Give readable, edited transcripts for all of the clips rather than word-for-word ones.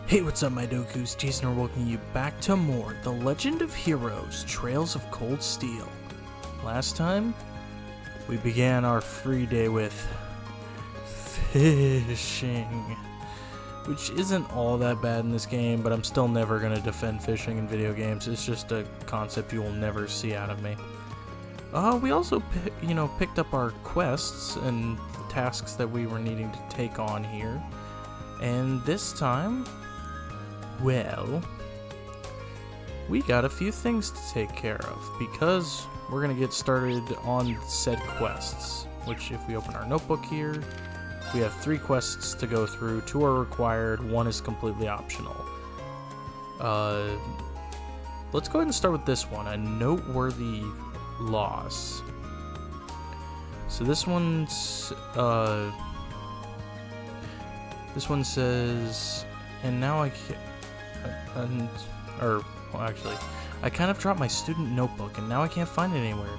Hey, what's up, my Dokus? Jason are welcoming you back to more The Legend of Heroes, Trails of Cold Steel. Last time, we began our free day with fishing, which isn't all that bad in this game, but I'm still never going to defend fishing in video games. It's just a concept you will never see out of me. We also, picked up our quests and tasks that we were needing to take on here. And this time, well, we got a few things to take care of because we're going to get started on said quests, which if we open our notebook here, we have 3 quests to go through. 2 are required, 1 is completely optional. Let's go ahead and start with this one, a noteworthy loss. So this one says, and now I can't, I kind of dropped my student notebook and now I can't find it anywhere.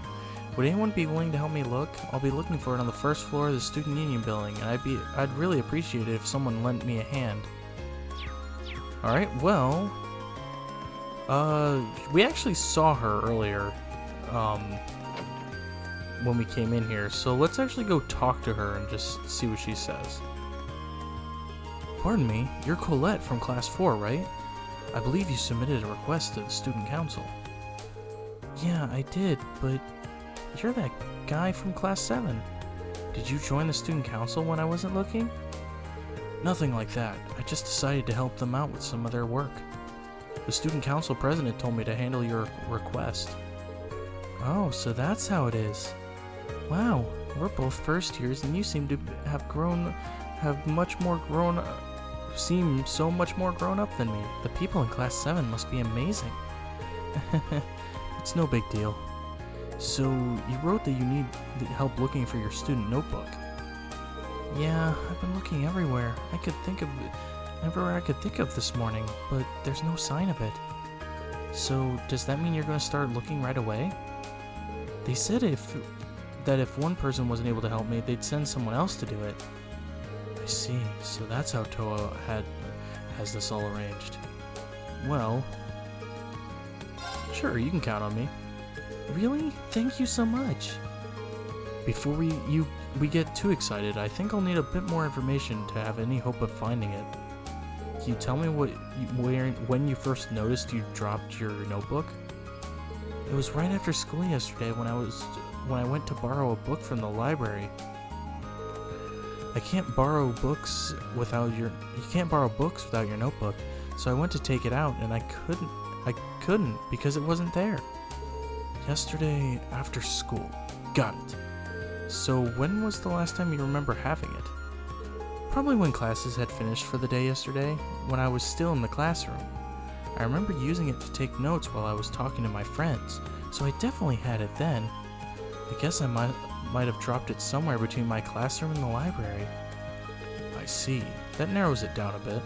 Would anyone be willing to help me look? I'll be looking for it on the first floor of the Student Union building, and I'd really appreciate it if someone lent me a hand. Alright, well, we actually saw her earlier, when we came in here, so let's actually go talk to her and just see what she says. Pardon me, you're Colette from Class 4, right? I believe you submitted a request to the Student Council. Yeah, I did, but you're that guy from Class 7. Did you join the Student Council when I wasn't looking? Nothing like that. I just decided to help them out with some of their work. The Student Council president told me to handle your request. Oh, so that's how it is. Wow, we're both first years and you seem to seem so much more grown up than me. The people in Class 7 must be amazing. It's no big deal. So, you wrote that you need help looking for your student notebook. Yeah, I've been looking everywhere. Everywhere I could think of this morning, but there's no sign of it. So, does that mean you're going to start looking right away? They said that if one person wasn't able to help me, they'd send someone else to do it. I see, so that's how Toa has this all arranged. Well, sure, you can count on me. Really? Thank you so much. Before we get too excited, I think I'll need a bit more information to have any hope of finding it. Can you tell me when you first noticed you dropped your notebook? It was right after school yesterday when I went to borrow a book from the library. You can't borrow books without your notebook. So I went to take it out and I couldn't because it wasn't there. Yesterday after school. Got it. So when was the last time you remember having it? Probably when classes had finished for the day yesterday, when I was still in the classroom. I remember using it to take notes while I was talking to my friends, so I definitely had it then. I guess I might have dropped it somewhere between my classroom and the library. I see. That narrows it down a bit.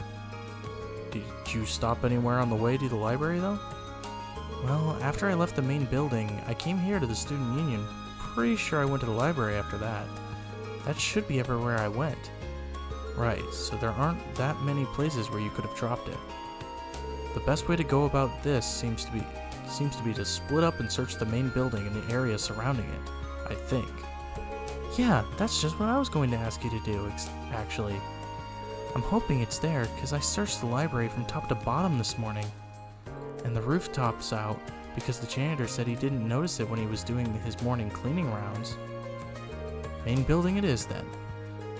Did you stop anywhere on the way to the library, though? Well, after I left the main building, I came here to the Student Union. Pretty sure I went to the library after that. That should be everywhere I went. Right, so there aren't that many places where you could have dropped it. The best way to go about this seems to be to split up and search the main building and the area surrounding it, I think. Yeah, that's just what I was going to ask you to do, actually. I'm hoping it's there, because I searched the library from top to bottom this morning. And the rooftop's out, because the janitor said he didn't notice it when he was doing his morning cleaning rounds. Main building it is, then.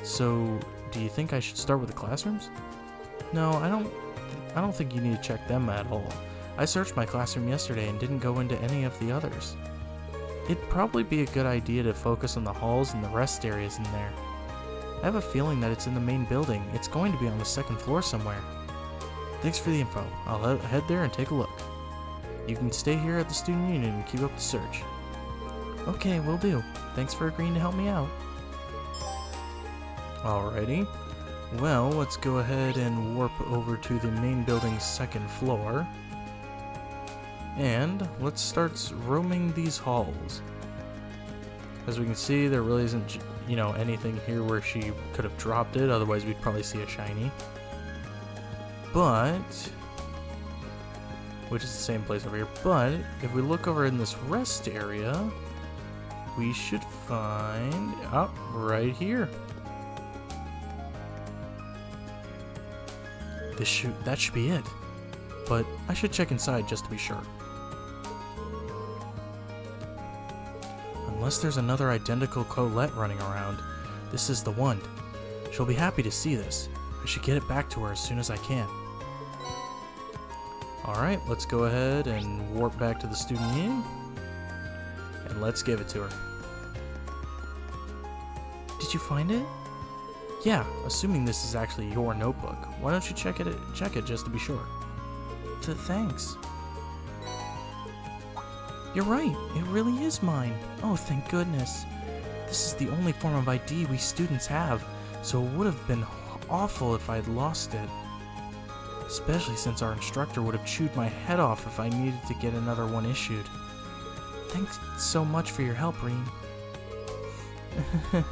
So, do you think I should start with the classrooms? No, I don't think you need to check them at all. I searched my classroom yesterday and didn't go into any of the others. It'd probably be a good idea to focus on the halls and the rest areas in there. I have a feeling that it's in the main building. It's going to be on the 2nd floor somewhere. Thanks for the info. I'll head there and take a look. You can stay here at the Student Union and keep up the search. Okay, will do. Thanks for agreeing to help me out. Alrighty. Well, let's go ahead and warp over to the main building's 2nd floor. And let's start roaming these halls. As we can see, there really isn't, anything here where she could have dropped it, otherwise we'd probably see a shiny. But, which is the same place over here, but if we look over in this rest area, we should find, right here. That should be it. But I should check inside just to be sure. Unless there's another identical Colette running around, this is the one. She'll be happy to see this. I should get it back to her as soon as I can. Alright, let's go ahead and warp back to the student union. And let's give it to her. Did you find it? Yeah, assuming this is actually your notebook. Why don't you check it just to be sure? Thanks. You're right, it really is mine. Oh, thank goodness. This is the only form of ID we students have, so it would have been awful if I'd lost it. Especially since our instructor would have chewed my head off if I needed to get another one issued. Thanks so much for your help, Reen.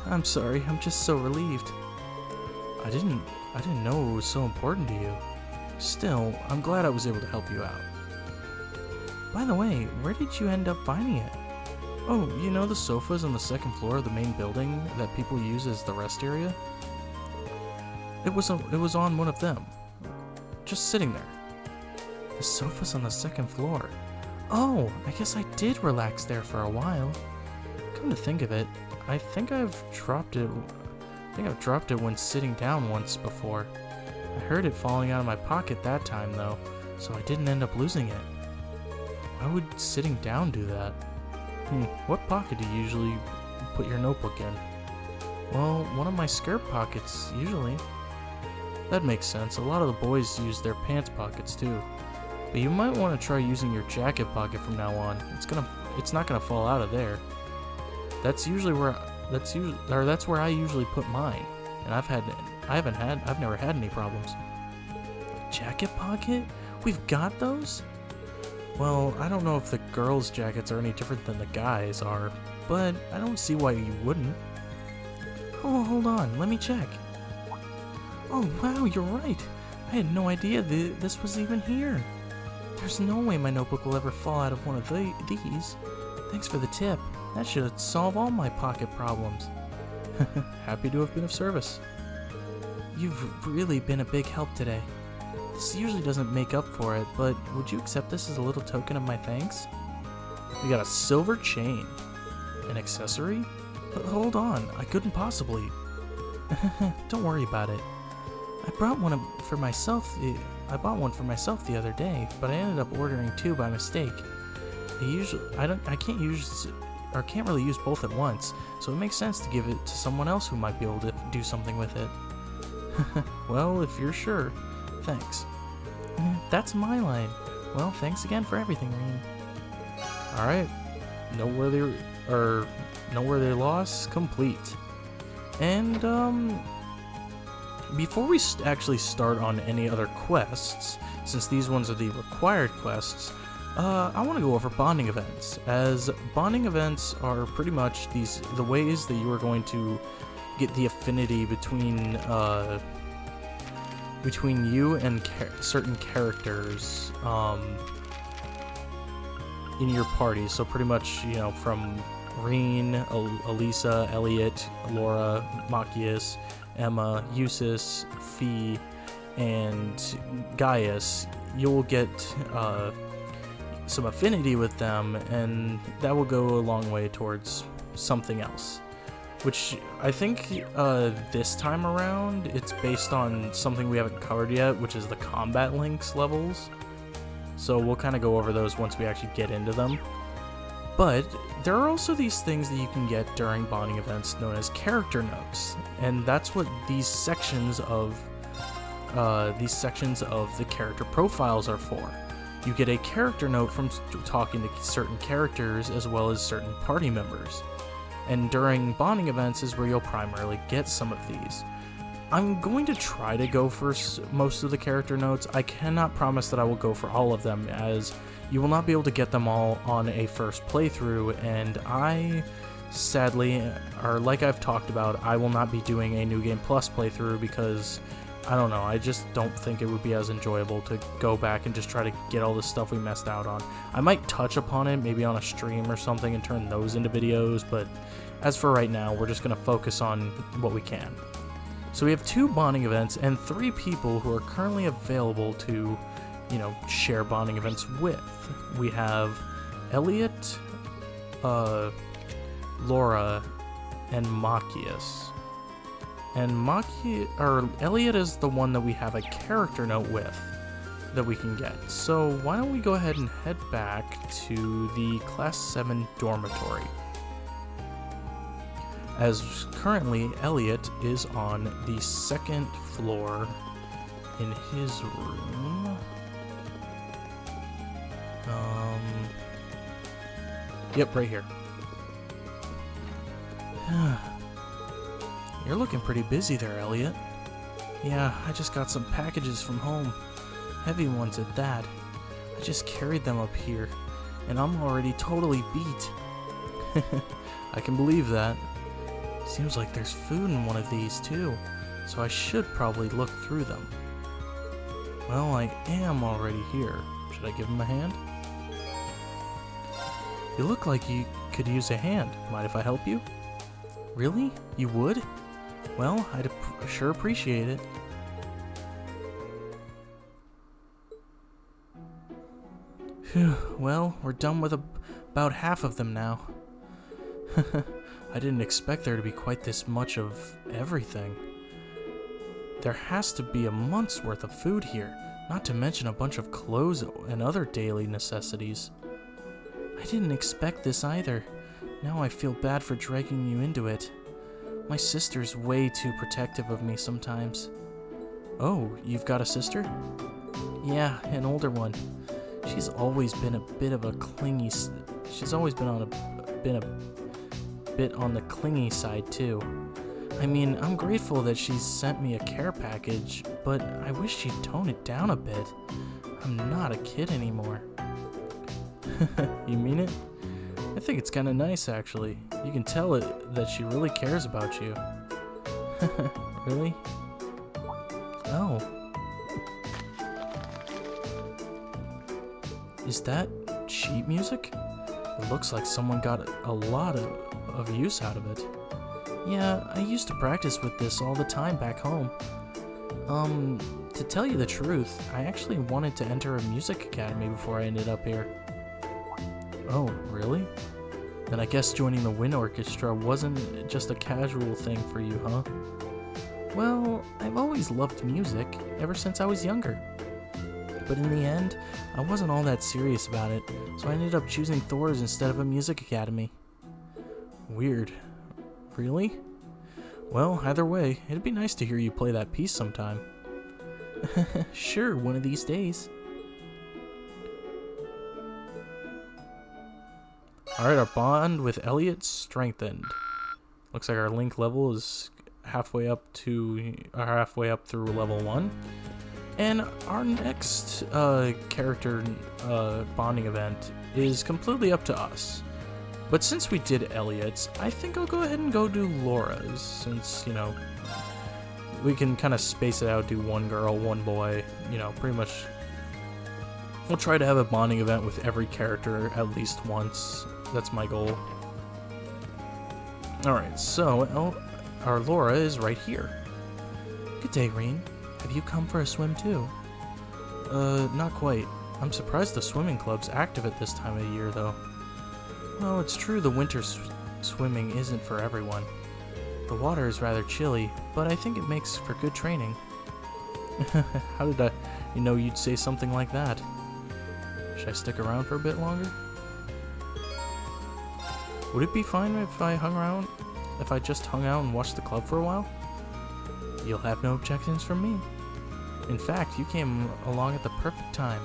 I'm sorry, I'm just so relieved. I didn't know it was so important to you. Still, I'm glad I was able to help you out. By the way, where did you end up finding it? Oh, you know the sofas on the second floor of the main building that people use as the rest area? It was on one of them. Just sitting there. The sofa's on the second floor. Oh, I guess I did relax there for a while. Come to think of it, I think I've dropped it when sitting down once before. I heard it falling out of my pocket that time though, so I didn't end up losing it. Why would sitting down do that? What pocket do you usually put your notebook in? Well, one of my skirt pockets, usually. That makes sense. A lot of the boys use their pants pockets too. But you might want to try using your jacket pocket from now on. It's not gonna fall out of there. That's where I usually put mine, and I've never had any problems. Jacket pocket? We've got those? Well, I don't know if the girls' jackets are any different than the guys are, but I don't see why you wouldn't. Oh, hold on, let me check. Oh wow, you're right. I had no idea this was even here. There's no way my notebook will ever fall out of one of these. Thanks for the tip. That should solve all my pocket problems. Happy to have been of service. You've really been a big help today. This usually doesn't make up for it, but would you accept this as a little token of my thanks? We got a silver chain. An accessory? But hold on, I couldn't possibly. Don't worry about it. I bought one for myself the other day, but I ended up ordering two by mistake. I can't really use both at once, so it makes sense to give it to someone else who might be able to do something with it. Well, if you're sure. Thanks. That's my line. Well, thanks again for everything, Reen. Alright. Noteworthy loss complete. And, before we actually start on any other quests, since these ones are the required quests, I want to go over bonding events, as bonding events are pretty much the ways that you are going to get the affinity between you and certain characters in your party. So pretty much, from Reen, Elisa, Elliot, Laura, Machias, Emma, Eustace, Fee, and Gaius, you'll get some affinity with them, and that will go a long way towards something else. Which I think this time around, it's based on something we haven't covered yet, which is the combat links levels. So we'll kind of go over those once we actually get into them. But there are also these things that you can get during bonding events known as character notes, and that's what these sections of the character profiles are for. You get a character note from talking to certain characters as well as certain party members. And during bonding events is where you'll primarily get some of these. I'm going to try to go for most of the character notes. I cannot promise that I will go for all of them, as you will not be able to get them all on a first playthrough, and I, sadly, or like I've talked about, I will not be doing a New Game Plus playthrough because I don't know, I just don't think it would be as enjoyable to go back and just try to get all the stuff we messed out on. I might touch upon it, maybe on a stream or something, and turn those into videos, but as for right now, we're just going to focus on what we can. So we have 2 bonding events and 3 people who are currently available to, you know, share bonding events with. We have Elliot, Laura, and Machias. And Elliot is the one that we have a character note with that we can get. So why don't we go ahead and head back to the Class 7 dormitory. As currently, Elliot is on the 2nd floor in his room. Yep, right here. You're looking pretty busy there, Elliot. Yeah, I just got some packages from home. Heavy ones at that. I just carried them up here, and I'm already totally beat. I can believe that. Seems like there's food in one of these too, so I should probably look through them. Well, I am already here. Should I give him a hand? You look like you could use a hand. Mind if I help you? Really? You would? Well, I'd sure appreciate it. Phew, well, we're done with about half of them now. I didn't expect there to be quite this much of everything. There has to be a month's worth of food here, not to mention a bunch of clothes and other daily necessities. I didn't expect this either. Now I feel bad for dragging you into it. My sister's way too protective of me sometimes. Oh, you've got a sister? Yeah, an older one. She's always been a bit of a clingy. She's always been on a bit on the clingy side too. I mean, I'm grateful that she's sent me a care package, but I wish she'd tone it down a bit. I'm not a kid anymore. You mean it? I think it's kind of nice, actually. You can tell that she really cares about you. Really? Oh. Is that sheet music? It looks like someone got a lot of use out of it. Yeah, I used to practice with this all the time back home. To tell you the truth, I actually wanted to enter a music academy before I ended up here. Oh, really? Then I guess joining the wind orchestra wasn't just a casual thing for you, huh? Well, I've always loved music, ever since I was younger. But in the end, I wasn't all that serious about it, so I ended up choosing Thor's instead of a music academy. Weird. Really? Well, either way, it'd be nice to hear you play that piece sometime. Sure, one of these days. Alright, our bond with Elliot strengthened. Looks like our link level is halfway up through level 1. And our next character bonding event is completely up to us. But since we did Elliot's, I think I'll go ahead and go do Laura's, since, you know, we can kind of space it out, do one girl, one boy, you know, pretty much. We'll try to have a bonding event with every character at least once. That's my goal. Alright, so our Laura is right here. Good day, Reen. Have you come for a swim too? Not quite. I'm surprised the swimming club's active at this time of year, though. Well, it's true the winter swimming isn't for everyone. The water is rather chilly, but I think it makes for good training. How did I know you'd say something like that? Should I stick around for a bit longer? Would it be fine if I just hung out and watched the club for a while? You'll have no objections from me. In fact, you came along at the perfect time.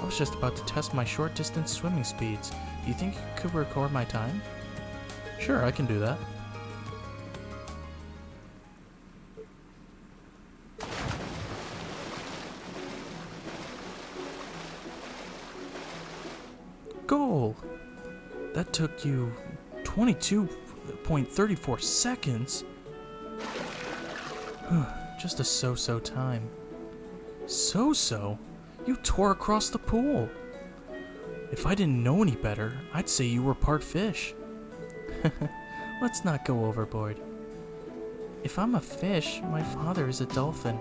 I was just about to test my short distance swimming speeds. Do you think you could record my time? Sure, I can do that. Goal! That took you 22.34 seconds. just a so-so time. So-so? You tore across the pool. If I didn't know any better, I'd say you were part fish. Let's not go overboard. If I'm a fish, my father is a dolphin.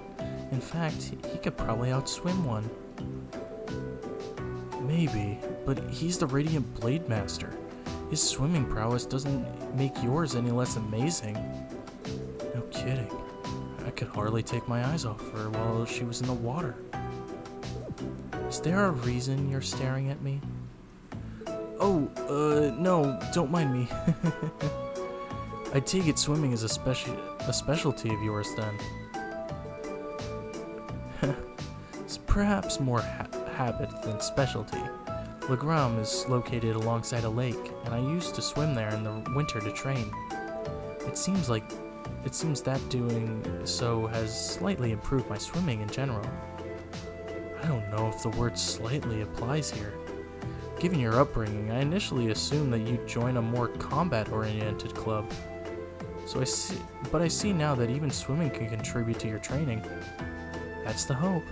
In fact, he could probably outswim one. Maybe, but he's the Radiant Blade Master. His swimming prowess doesn't make yours any less amazing. No kidding. I could hardly take my eyes off her while she was in the water. Is there a reason you're staring at me? Oh, no, don't mind me. I take it swimming is a specialty of yours then. It's perhaps more habit than specialty. Legram is located alongside a lake, and I used to swim there in the winter to train. It seems that doing so has slightly improved my swimming in general. I don't know if the word slightly applies here. Given your upbringing, I initially assumed that you'd join a more combat-oriented club. But I see now that even swimming can contribute to your training. That's the hope.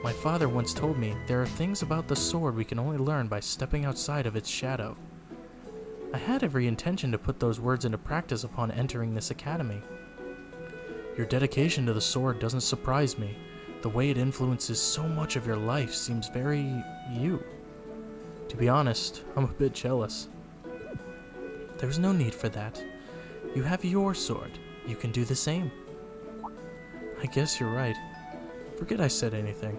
My father once told me there are things about the sword we can only learn by stepping outside of its shadow. I had every intention to put those words into practice upon entering this academy. Your dedication to the sword doesn't surprise me. The way it influences so much of your life seems very you. To be honest, I'm a bit jealous. There's no need for that. You have your sword. You can do the same. I guess you're right. Forget I said anything.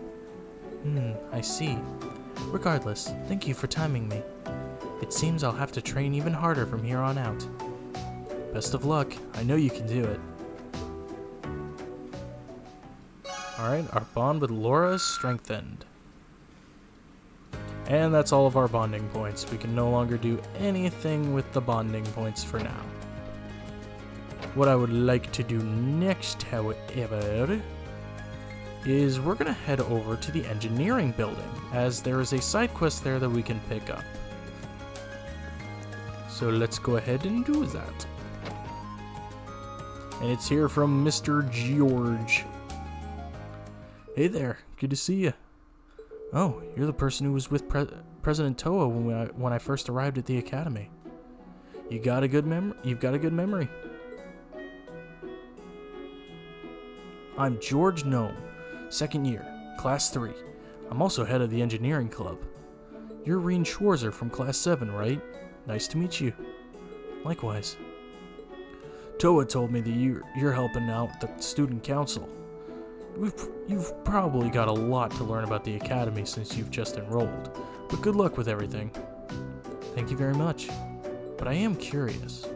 I see. Regardless, thank you for timing me. It seems I'll have to train even harder from here on out. Best of luck. I know you can do it. Alright, our bond with Laura is strengthened. And that's all of our bonding points. We can no longer do anything with the bonding points for now. What I would like to do next, however, is we're going to head over to the engineering building, as there is a side quest there that we can pick up. So let's go ahead and do that. And it's here from Mr. George. Hey there, good to see you. Oh, you're the person who was with President Toa when I first arrived at the academy. You've got a good memory. I'm George Gnome, second year, class 3. I'm also head of the engineering club. You're Reen Schwarzer from class 7, right? Nice to meet you. Likewise. Toa told me that you're helping out the student council. You've probably got a lot to learn about the academy since you've just enrolled, but good luck with everything. Thank you very much. But I am curious.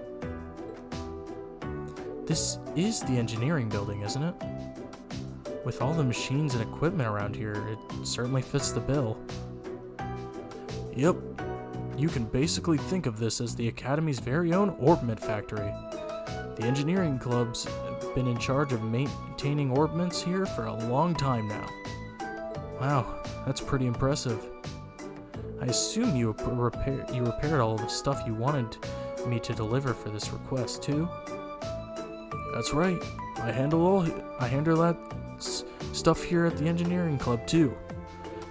This is the engineering building, isn't it? With all the machines and equipment around here, it certainly fits the bill. Yep. You can basically think of this as the Academy's very own orbment factory. The engineering club's been in charge of maintaining orbments here for a long time now. Wow, that's pretty impressive. I assume you repaired all the stuff you wanted me to deliver for this request, too? That's right. I handle that stuff here at the engineering club, too.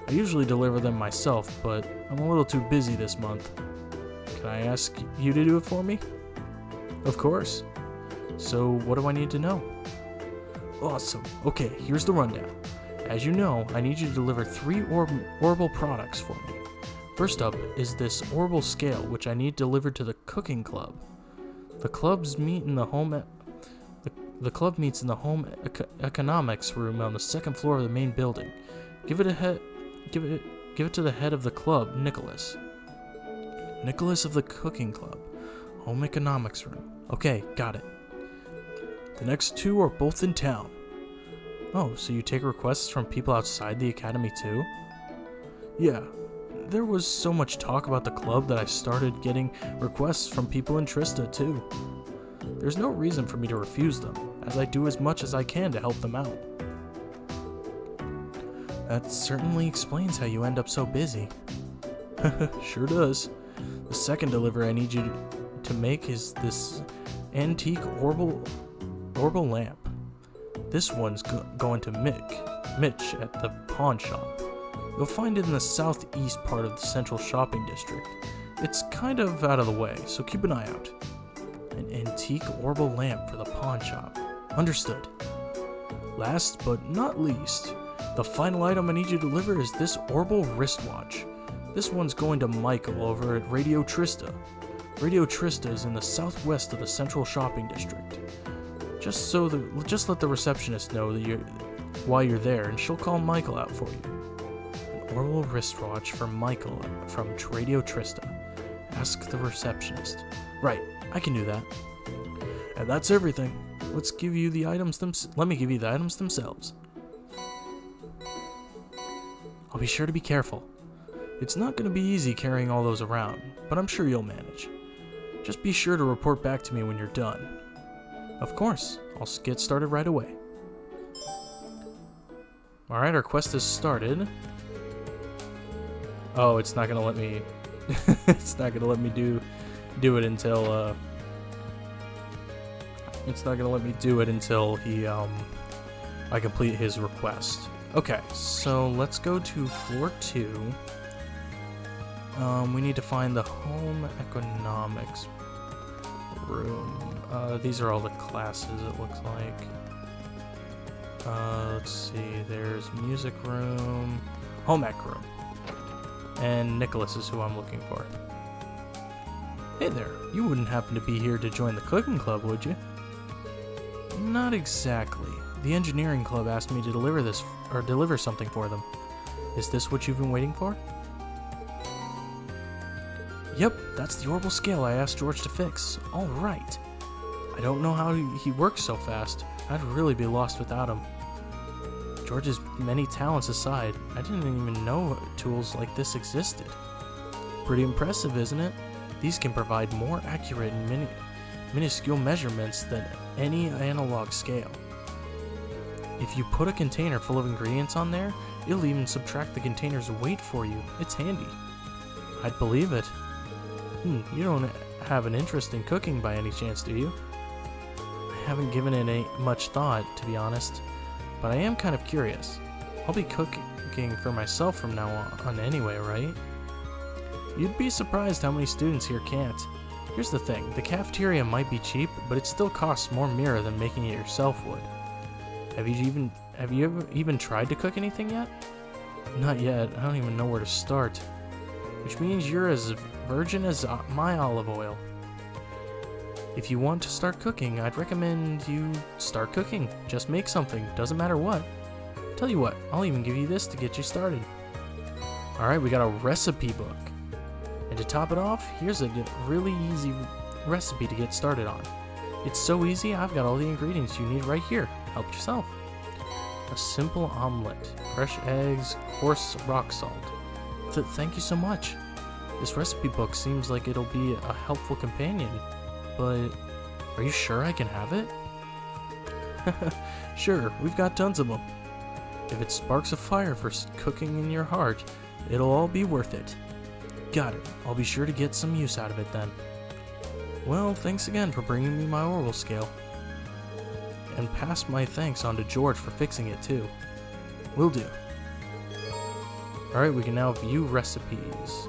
I usually deliver them myself, but I'm a little too busy this month. Can I ask you to do it for me? Of course. So, what do I need to know? Awesome. Okay, here's the rundown. As you know, I need you to deliver 3 Orbal products for me. First up is this Orbal scale, which I need delivered to the cooking club. The club meets in the home economics room on the 2nd floor of the main building. Give it to the head of the club, Nicholas. Nicholas of the cooking club. Home economics room. Okay, got it. The next 2 are both in town. Oh, so you take requests from people outside the academy too? Yeah. There was so much talk about the club that I started getting requests from people in Trista too. There's no reason for me to refuse them, as I do as much as I can to help them out. That certainly explains how you end up so busy. Sure does. The second delivery I need you to make is this antique Orbal lamp. This one's going to Mitch at the pawn shop. You'll find it in the southeast part of the central shopping district. It's kind of out of the way, so keep an eye out. An antique Orbal lamp for the pawn shop. Understood. Last but not least, the final item I need you to deliver is this Orbal wristwatch. This one's going to Michael over at Radio Trista. Radio Trista is in the southwest of the central shopping district. Just let the receptionist know that why you're there, and she'll call Michael out for you. An Orbal wristwatch for Michael from Radio Trista. Ask the receptionist. Right, I can do that. And that's everything. Let me give you the items themselves. I'll be sure to be careful. It's not going to be easy carrying all those around, but I'm sure you'll manage. Just be sure to report back to me when you're done. Of course, I'll get started right away. Alright, our quest has started. Oh, it's not going to let me... it's not going to let me do it until... It's not going to let me do it until I complete his request. Okay, so let's go to floor 2. We need to find the home economics room. These are all the classes, it looks like. Let's see, there's music room, home ec room, and Nicholas is who I'm looking for. Hey there, you wouldn't happen to be here to join the cooking club, would you? Not exactly. The engineering club asked me to deliver something for them. Is this what you've been waiting for? Yep, that's the Orbal scale I asked George to fix. All right. I don't know how he works so fast. I'd really be lost without him. George's many talents aside, I didn't even know tools like this existed. Pretty impressive, isn't it? These can provide more accurate and minuscule measurements than any analog scale. If you put a container full of ingredients on there, it'll even subtract the container's weight for you. It's handy. I'd believe it. You don't have an interest in cooking by any chance, do you? I haven't given it much thought, to be honest, but I am kind of curious. I'll be cooking for myself from now on anyway, right? You'd be surprised how many students here can't. Here's the thing, the cafeteria might be cheap, but it still costs more mirror than making it yourself would. Have you ever even tried to cook anything yet? Not yet, I don't even know where to start. Which means you're as virgin as my olive oil. If you want to start cooking, I'd recommend you start cooking. Just make something, doesn't matter what. Tell you what, I'll even give you this to get you started. Alright, we got a recipe book. And to top it off, here's a really easy recipe to get started on. It's so easy, I've got all the ingredients you need right here. Help yourself. A simple omelet, fresh eggs, coarse rock salt. Thank you so much. This recipe book seems like it'll be a helpful companion, but are you sure I can have it? Sure, we've got tons of them. If it sparks a fire for cooking in your heart, it'll all be worth it. Got it. I'll be sure to get some use out of it then. Well, thanks again for bringing me my Orbal scale. And pass my thanks on to George for fixing it too. Will do. Alright, we can now view recipes.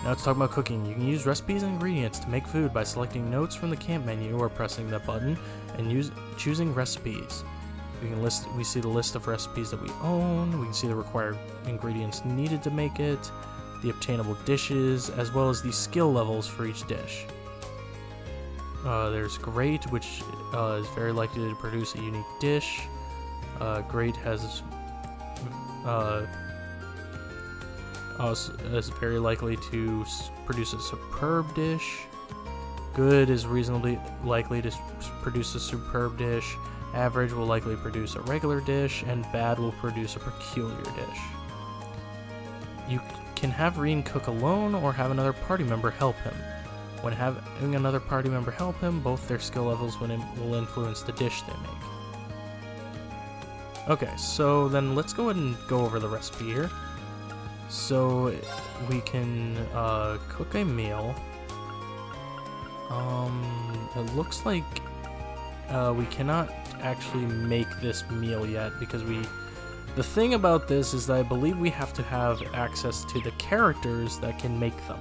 Now let's talk about cooking. You can use recipes and ingredients to make food by selecting notes from the camp menu or pressing the button and choosing recipes. We see the list of recipes that we own, we can see the required ingredients needed to make it, the obtainable dishes, as well as the skill levels for each dish. There's Great, which is very likely to produce a unique dish. Great is very likely to produce a superb dish. Good is reasonably likely to produce a superb dish. Average will likely produce a regular dish, and bad will produce a peculiar dish. You can have Reen cook alone or have another party member help him. When having another party member help him, both their skill levels will influence the dish they make. Okay, so then let's go ahead and go over the recipe here. So we can cook a meal. It looks like we cannot actually make this meal yet because the thing about this is that I believe we have to have access to the characters that can make them.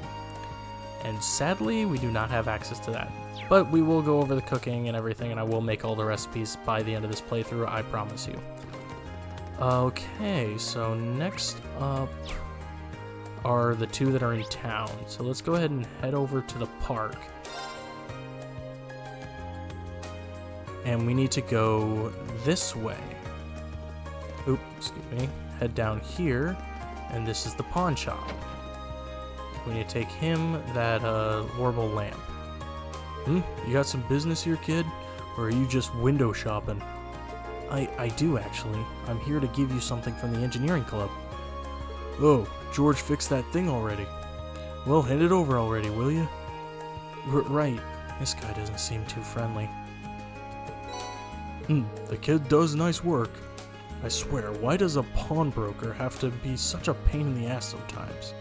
And sadly, we do not have access to that. But we will go over the cooking and everything, and I will make all the recipes by the end of this playthrough, I promise you. Okay, so next up are the two that are in town. So let's go ahead and head over to the park. And we need to go this way. Oop, excuse me. Head down here, and this is the pawn shop. We need to take him that Orbal lamp. You got some business here, kid? Or are you just window shopping? I do, actually. I'm here to give you something from the engineering club. Oh, George fixed that thing already. Well, hand it over already, will you? Right. This guy doesn't seem too friendly. The kid does nice work. I swear, why does a pawnbroker have to be such a pain in the ass sometimes?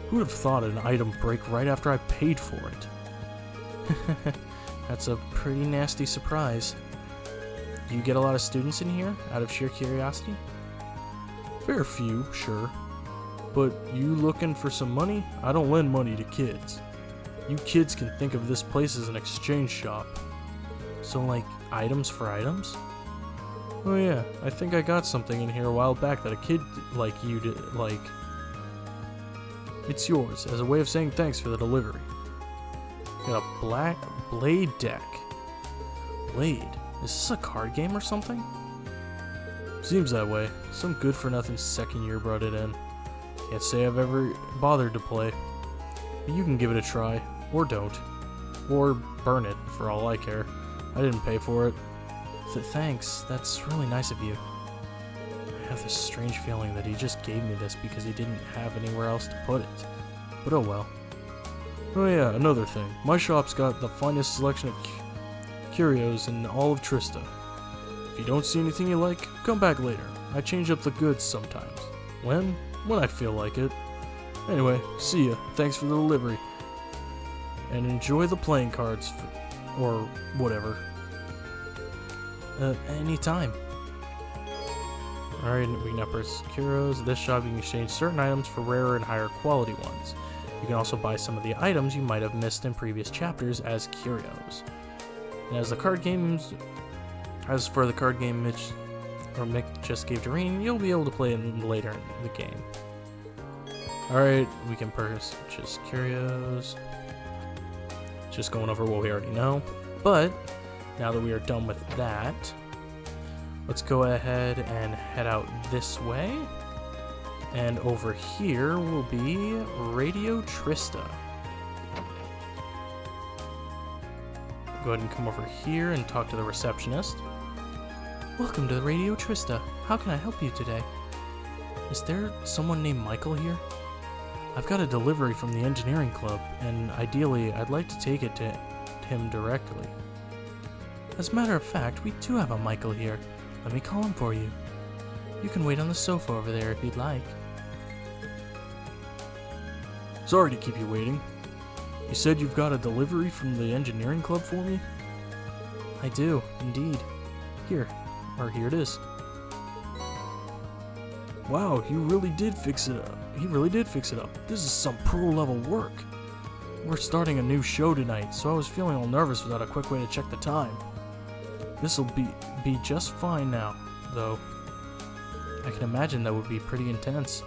Who'd have thought an item break right after I paid for it? That's a pretty nasty surprise. Do you get a lot of students in here, out of sheer curiosity? Fair few, sure. But you looking for some money? I don't lend money to kids. You kids can think of this place as an exchange shop. So, like, items for items? Oh yeah, I think I got something in here a while back that a kid like you did, like... It's yours, as a way of saying thanks for the delivery. Got a black blade deck. Blade? Is this a card game or something? Seems that way. Some good-for-nothing second year brought it in. Can't say I've ever bothered to play. But you can give it a try. Or don't. Or burn it, for all I care. I didn't pay for it. Thanks. That's really nice of you. I have this strange feeling that he just gave me this because he didn't have anywhere else to put it. But oh well. Oh yeah, another thing. My shop's got the finest selection of curios in all of Trista. If you don't see anything you like, come back later. I change up the goods sometimes. When I feel like it. Anyway, see ya. Thanks for the delivery. And enjoy the playing cards, or whatever. Anytime. Alright, we can purchase curios. This shop you can exchange certain items for rarer and higher quality ones. You can also buy some of the items you might have missed in previous chapters as curios. And as for the card game Mick just gave to Reen, you'll be able to play it later in the game. Alright, we can purchase curios. Just going over what we already know. But, now that we are done with that, let's go ahead and head out this way. And over here will be Radio Trista. Go ahead and come over here and talk to the receptionist. Welcome to the Radio Trista. How can I help you today? Is there someone named Michael here? I've got a delivery from the engineering club, and ideally, I'd like to take it to him directly. As a matter of fact, we do have a Michael here. Let me call him for you. You can wait on the sofa over there if you'd like. Sorry to keep you waiting. You said you've got a delivery from the engineering club for me? I do, indeed. Here it is. Wow, you really did fix it up. He really did fix it up. This is some pro-level work. We're starting a new show tonight, so I was feeling all nervous without a quick way to check the time. This'll be just fine now, though. I can imagine that would be pretty intense.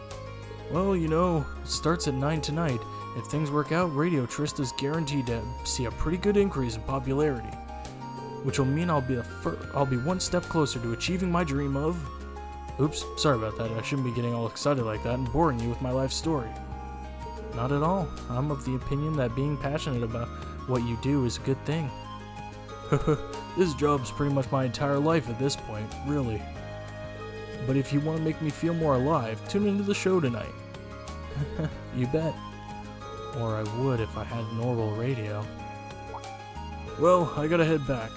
Well, you know, it starts at 9 tonight. If things work out, Radio Trista's guaranteed to see a pretty good increase in popularity, which will mean I'll be one step closer to achieving my dream of... Oops, sorry about that. I shouldn't be getting all excited like that and boring you with my life story. Not at all. I'm of the opinion that being passionate about what you do is a good thing. This job's pretty much my entire life at this point, really. But if you want to make me feel more alive, tune into the show tonight. You bet. Or I would if I had an Orbal radio. Well, I gotta head back.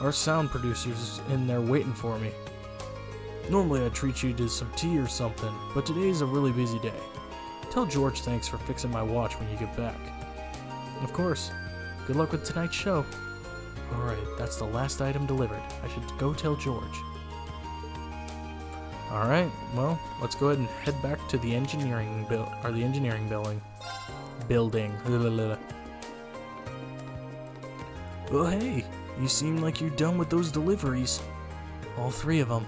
Our sound producer's in there waiting for me. Normally I'd treat you to some tea or something, but today's a really busy day. Tell George thanks for fixing my watch when you get back. Of course. Good luck with tonight's show. Alright, that's the last item delivered. I should go tell George. Alright, well, let's go ahead and head back to the engineering building. Oh hey, you seem like you're done with those deliveries. All 3 of them.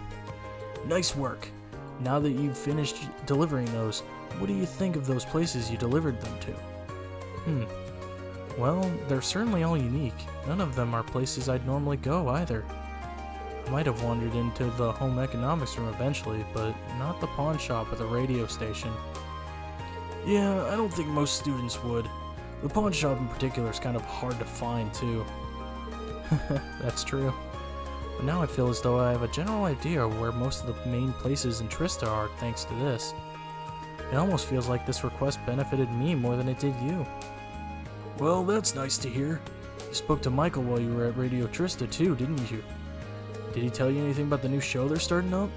Nice work. Now that you've finished delivering those, what do you think of those places you delivered them to? Well, they're certainly all unique. None of them are places I'd normally go either. I might have wandered into the home economics room eventually, but not the pawn shop or the radio station. Yeah, I don't think most students would. The pawn shop in particular is kind of hard to find too. That's true. But now I feel as though I have a general idea of where most of the main places in Trista are thanks to this. It almost feels like this request benefited me more than it did you. Well, that's nice to hear. You spoke to Michael while you were at Radio Trista too, didn't you? Did he tell you anything about the new show they're starting up?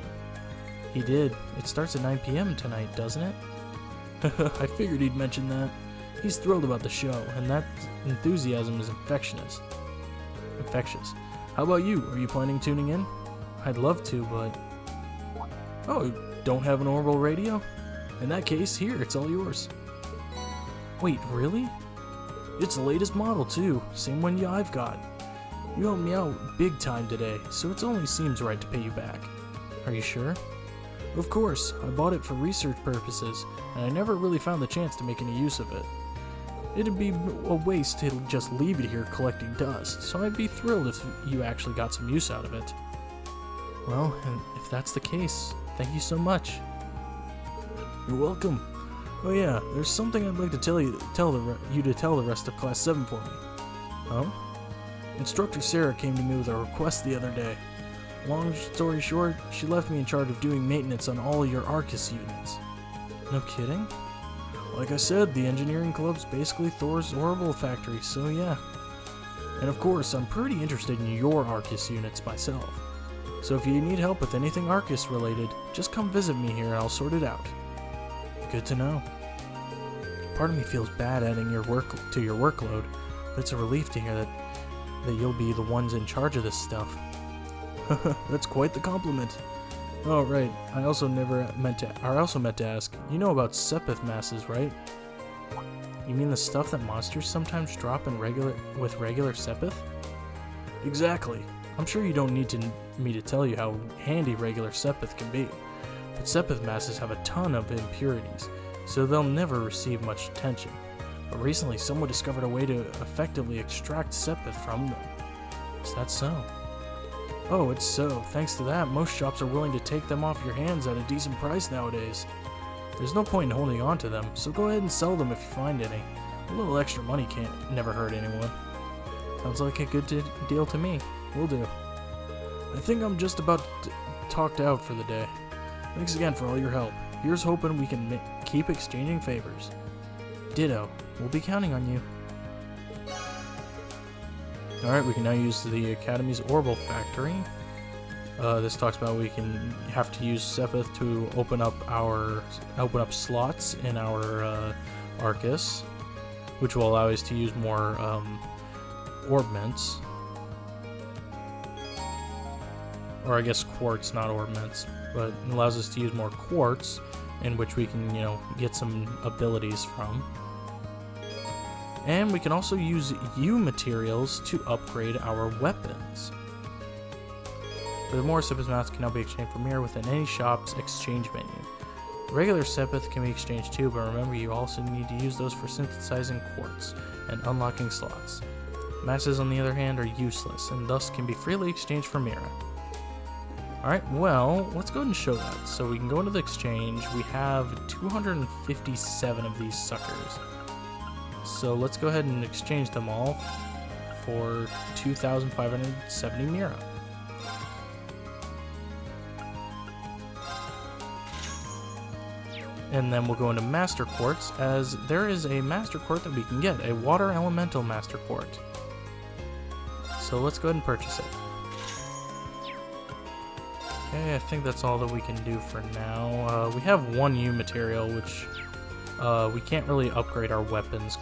He did. It starts at 9 p.m. tonight, doesn't it? I figured he'd mention that. He's thrilled about the show, and that enthusiasm is infectious. How about you? Are you planning tuning in? I'd love to, but... Oh, don't have an Orbal radio? In that case, here, it's all yours. Wait, really? It's the latest model, too. Same one I've got. You helped me out big time today, so it only seems right to pay you back. Are you sure? Of course. I bought it for research purposes, and I never really found the chance to make any use of it. It'd be a waste to just leave it here collecting dust, so I'd be thrilled if you actually got some use out of it. Well, if that's the case, thank you so much. You're welcome. Oh yeah, there's something I'd like to tell you to tell the rest of Class 7 for me. Oh? Instructor Sarah came to me with a request the other day. Long story short, she left me in charge of doing maintenance on all your Arcus units. No kidding? Like I said, the engineering club's basically Thor's Orbal factory, so yeah. And of course, I'm pretty interested in your Arcus units myself. So if you need help with anything Arcus related, just come visit me here and I'll sort it out. Good to know. Part of me feels bad adding your workload, but it's a relief to hear that you'll be the ones in charge of this stuff. That's quite the compliment. Oh right, I also meant to ask, you know about Sepith masses, right? You mean the stuff that monsters sometimes drop with regular Sepith? Exactly. I'm sure you don't need me to tell you how handy regular Sepith can be, but Sepith masses have a ton of impurities, so they'll never receive much attention. But recently someone discovered a way to effectively extract Sepith from them. Is that so? Oh, it's so. Thanks to that, most shops are willing to take them off your hands at a decent price nowadays. There's no point in holding on to them, so go ahead and sell them if you find any. A little extra money can't never hurt anyone. Sounds like a good deal to me. Will do. I think I'm just about talked out for the day. Thanks again for all your help. Here's hoping we can keep exchanging favors. Ditto. We'll be counting on you. Alright, we can now use the Academy's Orbal factory. This talks about we have to use Sepith to open up slots in our Arcus, which will allow us to use more orb mints. Or I guess quartz, not orb mints, but it allows us to use more quartz, in which we can, get some abilities from. And we can also use U materials to upgrade our weapons. Furthermore, Sepith masks can now be exchanged for mirror within any shop's exchange menu. Regular Sepith can be exchanged too, but remember you also need to use those for synthesizing quartz and unlocking slots. Masses, on the other hand, are useless, and thus can be freely exchanged for mirror. Alright, well, let's go ahead and show that. So we can go into the exchange. We have 257 of these suckers. So let's go ahead and exchange them all for 2,570 Mira. And then we'll go into Master Quartz, as there is a Master Quart that we can get, a Water Elemental Master Quart. So let's go ahead and purchase it. Okay, I think that's all that we can do for now. We have one U material, which we can't really upgrade our weapons,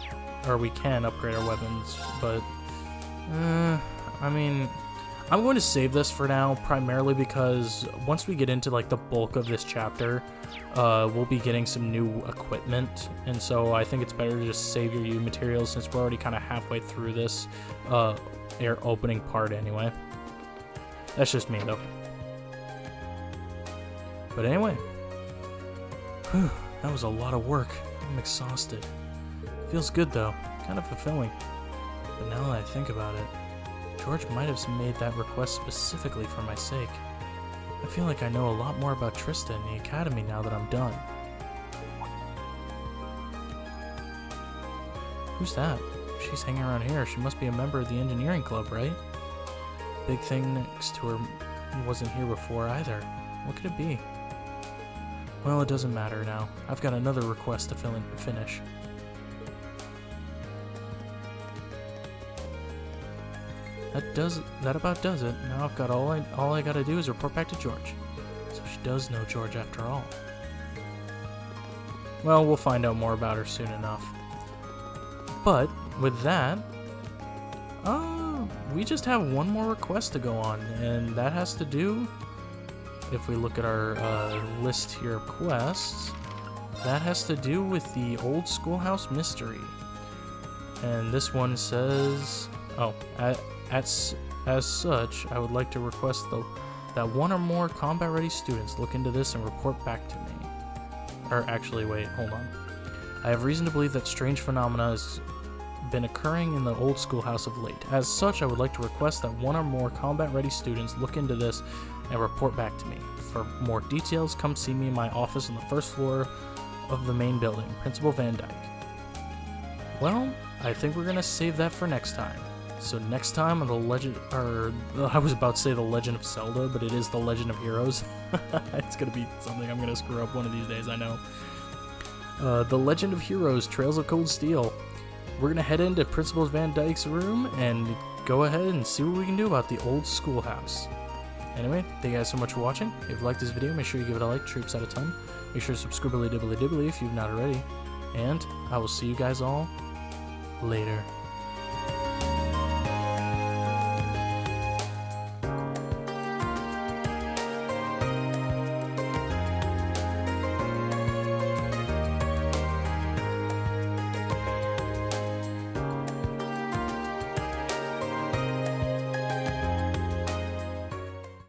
or we can upgrade our weapons, but I mean, I'm going to save this for now, primarily because once we get into like the bulk of this chapter, we'll be getting some new equipment, and so I think it's better to just save your U materials since we're already kind of halfway through this air opening part anyway. That's just me though. But anyway, whew, that was a lot of work. I'm exhausted. Feels good though, kind of fulfilling. But now that I think about it, George might have made that request specifically for my sake. I feel like I know a lot more about Trista and the Academy now that I'm done. Who's that? If she's hanging around here, she must be a member of the engineering club, right? Big thing next to her wasn't here before either. What could it be? Well, it doesn't matter now. I've got another request to finish. That about does it. Now I've got all I gotta do is report back to George. So she does know George after all. Well, we'll find out more about her soon enough. But with that, we just have one more request to go on, and that has to do, if we look at our list here of quests, that has to do with the old schoolhouse mystery. And this one says, as such, I would like to request that one or more combat-ready students look into this and report back to me. Or actually, wait, hold on. I have reason to believe that strange phenomena has been occurring in the old schoolhouse of late. As such, I would like to request that one or more combat-ready students look into this and report back to me. For more details, come see me in my office on the first floor of the main building, Principal Van Dyke. Well, I think we're gonna save that for next time. So next time on I was about to say the Legend of Zelda, but it is the Legend of Heroes. It's gonna be something I'm gonna screw up one of these days, I know. The Legend of Heroes, Trails of Cold Steel. We're gonna head into Principal Van Dyke's room and go ahead and see what we can do about the old schoolhouse. Anyway, thank you guys so much for watching. If you liked this video, make sure you give it a like, troops out a ton. Make sure to subscribe dibbly if you've not already. And I will see you guys all later.